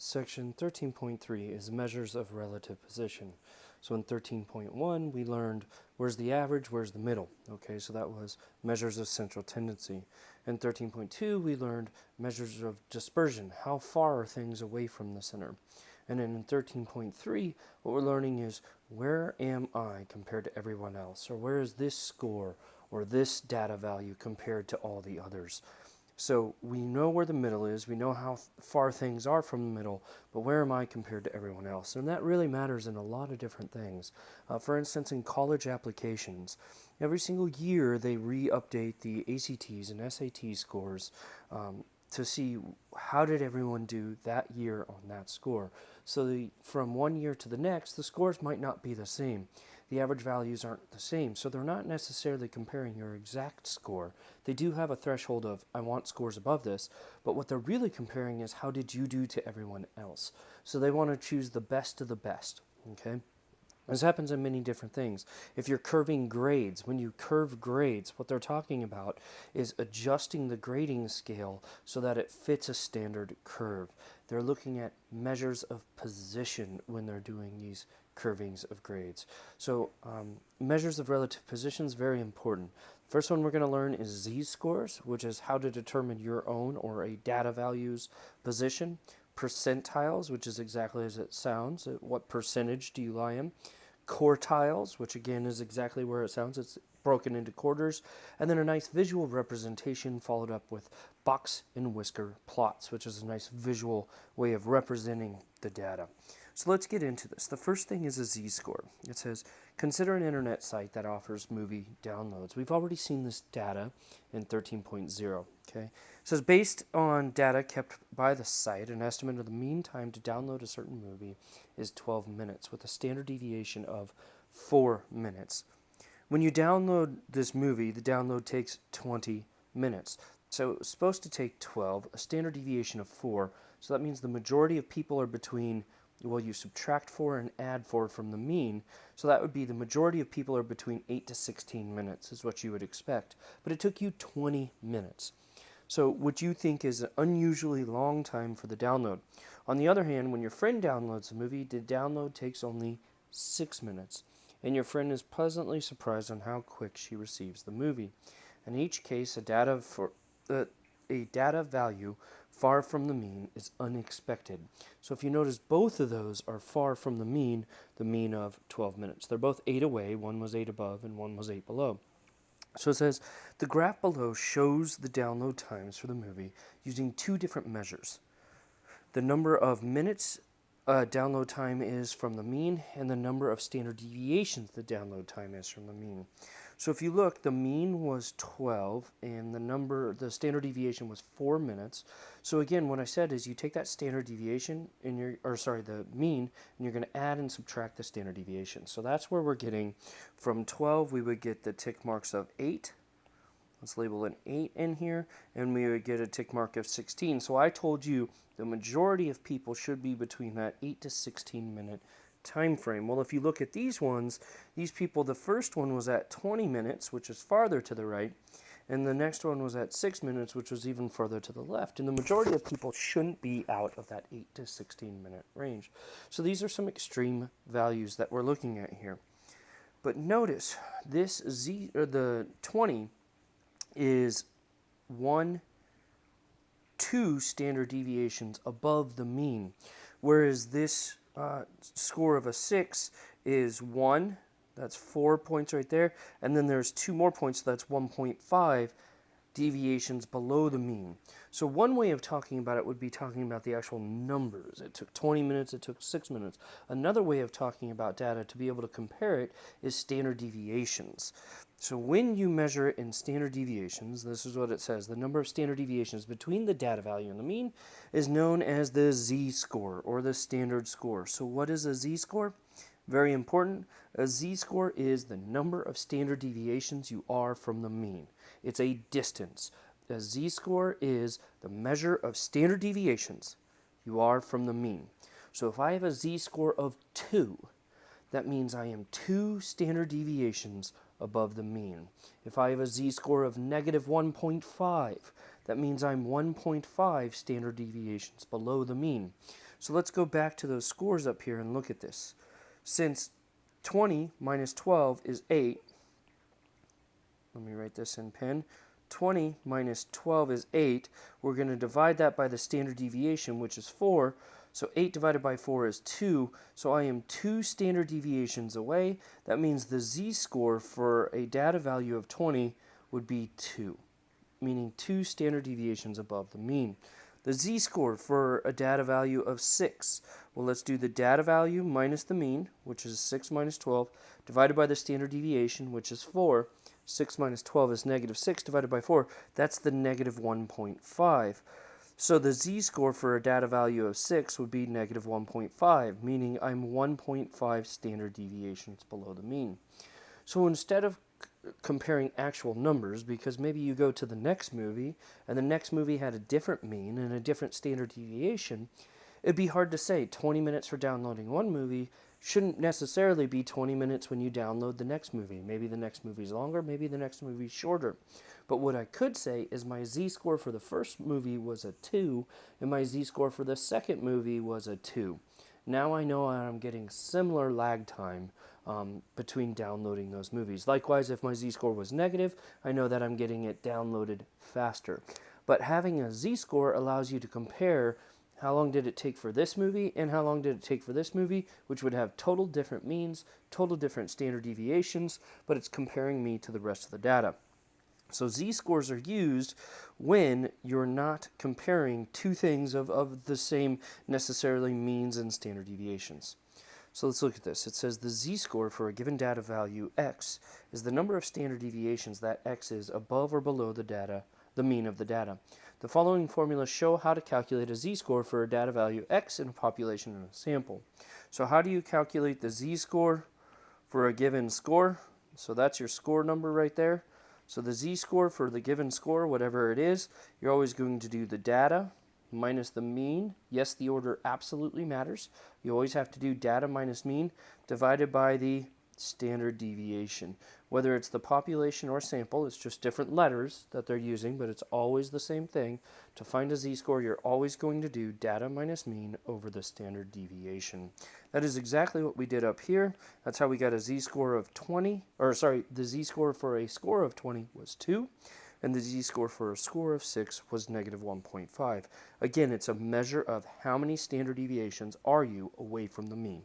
Section 13.3 is measures of relative position. So in 13.1 we learned where's the average, where's the middle. Okay, so that was measures of central tendency. In 13.2 we learned measures of dispersion, how far are things away from the center. And then in 13.3 what we're learning is where am I compared to everyone else, or where is this score or this data value compared to all the others. So we know where the middle is, we know how far things are from the middle, but where am I compared to everyone else? And that really matters in a lot of different things. For instance, in college applications, every single year they re-update the ACTs and SAT scores to see how did everyone do that year on that score. So from one year to the next, the scores might not be the same. The average values aren't the same, so they're not necessarily comparing your exact score. They do have a threshold of, I want scores above this, but what they're really comparing is how did you do to everyone else. So they want to choose the best of the best, okay? This happens in many different things. If you're curving grades, when you curve grades, what they're talking about is adjusting the grading scale so that it fits a standard curve. They're looking at measures of position when they're doing these curvings of grades. So measures of relative position is very important. First one we're going to learn is z-scores, which is how to determine your own or a data value's position. Percentiles, which is exactly as it sounds. What percentage do you lie in? Quartiles, which again is exactly where it sounds. It's broken into quarters. And then a nice visual representation followed up with box and whisker plots, which is a nice visual way of representing the data. So let's get into this. The first thing is a z-score. It says, consider an internet site that offers movie downloads. We've already seen this data in 13.0. Okay? It says, based on data kept by the site, an estimate of the mean time to download a certain movie is 12 minutes, with a standard deviation of 4 minutes. When you download this movie, the download takes 20 minutes. So it's supposed to take 12, a standard deviation of 4. So that means the majority of people are between, well, you subtract 4 and add 4 from the mean, so that would be the majority of people are between 8 to 16 minutes is what you would expect. But it took you 20 minutes. So what you think is an unusually long time for the download. On the other hand, when your friend downloads a movie, the download takes only 6 minutes. And your friend is pleasantly surprised on how quick she receives the movie. In each case, a data value far from the mean is unexpected. So if you notice, both of those are far from the mean of 12 minutes. They're both 8 away. One was 8 above and one was 8 below. So it says, the graph below shows the download times for the movie using two different measures. The number of minutes download time is from the mean, and the number of standard deviations the download time is from the mean. So if you look, the mean was 12, and the standard deviation was 4 minutes. So again, what I said is you take that standard deviation the mean, and you're going to add and subtract the standard deviation. So that's where we're getting from 12, we would get the tick marks of 8. Let's label an 8 in here, and we would get a tick mark of 16. So I told you the majority of people should be between that 8 to 16 minute time frame. Well, if you look at these ones, these people, the first one was at 20 minutes, which is farther to the right, and the next one was at 6 minutes, which was even further to the left. And the majority of people shouldn't be out of that 8 to 16 minute range. So these are some extreme values that we're looking at here. But notice, the 20 is 2 standard deviations above the mean, whereas this score of a 6 is 1, that's 4 points right there, and then there's 2 more points, so that's 1.5 deviations below the mean. So one way of talking about it would be talking about the actual numbers. It took 20 minutes, it took 6 minutes. Another way of talking about data to be able to compare it is standard deviations. So when you measure it in standard deviations, this is what it says. The number of standard deviations between the data value and the mean is known as the z-score, or the standard score. So what is a z-score? Very important. A z-score is the number of standard deviations you are from the mean. It's a distance. A z-score is the measure of standard deviations you are from the mean. So if I have a z-score of 2, that means I am 2 standard deviations above the mean. If I have a z-score of negative 1.5, that means I'm 1.5 standard deviations below the mean. So let's go back to those scores up here and look at this. Since 20 minus 12 is 8, let me write this in pen. 20 minus 12 is 8. We're going to divide that by the standard deviation, which is 4. So 8 divided by 4 is 2. So I am 2 standard deviations away. That means the z-score for a data value of 20 would be 2, meaning 2 standard deviations above the mean. The z-score for a data value of 6. Well, let's do the data value minus the mean, which is 6 minus 12, divided by the standard deviation, which is 4. 6 minus 12 is negative 6 divided by 4. That's the negative 1.5. So the z-score for a data value of 6 would be negative 1.5, meaning I'm 1.5 standard deviations below the mean. So instead of comparing actual numbers, because maybe you go to the next movie and the next movie had a different mean and a different standard deviation, it'd be hard to say 20 minutes for downloading one movie shouldn't necessarily be 20 minutes when you download the next movie. Maybe the next movie's longer, maybe the next movie's shorter. But what I could say is my z-score for the first movie was a 2 and my z-score for the second movie was a 2. Now I know I'm getting similar lag time between downloading those movies. Likewise, if my z-score was negative, I know that I'm getting it downloaded faster. But having a z-score allows you to compare how long did it take for this movie and how long did it take for this movie, which would have total different means, total different standard deviations, but it's comparing me to the rest of the data. So z-scores are used when you're not comparing two things of the same necessarily means and standard deviations. So let's look at this. It says the z-score for a given data value x is the number of standard deviations that x is above or below the mean of the data. The following formulas show how to calculate a z-score for a data value x in a population and a sample. So how do you calculate the z-score for a given score? So that's your score number right there. So the z-score for the given score, whatever it is, you're always going to do the data minus the mean. Yes, the order absolutely matters. You always have to do data minus mean divided by the standard deviation. Whether it's the population or sample, it's just different letters that they're using, but it's always the same thing. To find a z-score, you're always going to do data minus mean over the standard deviation. That is exactly what we did up here. That's how we got a z-score of 20, the z-score for a score of 20 was 2, and the z-score for a score of 6 was negative 1.5. Again, it's a measure of how many standard deviations are you away from the mean.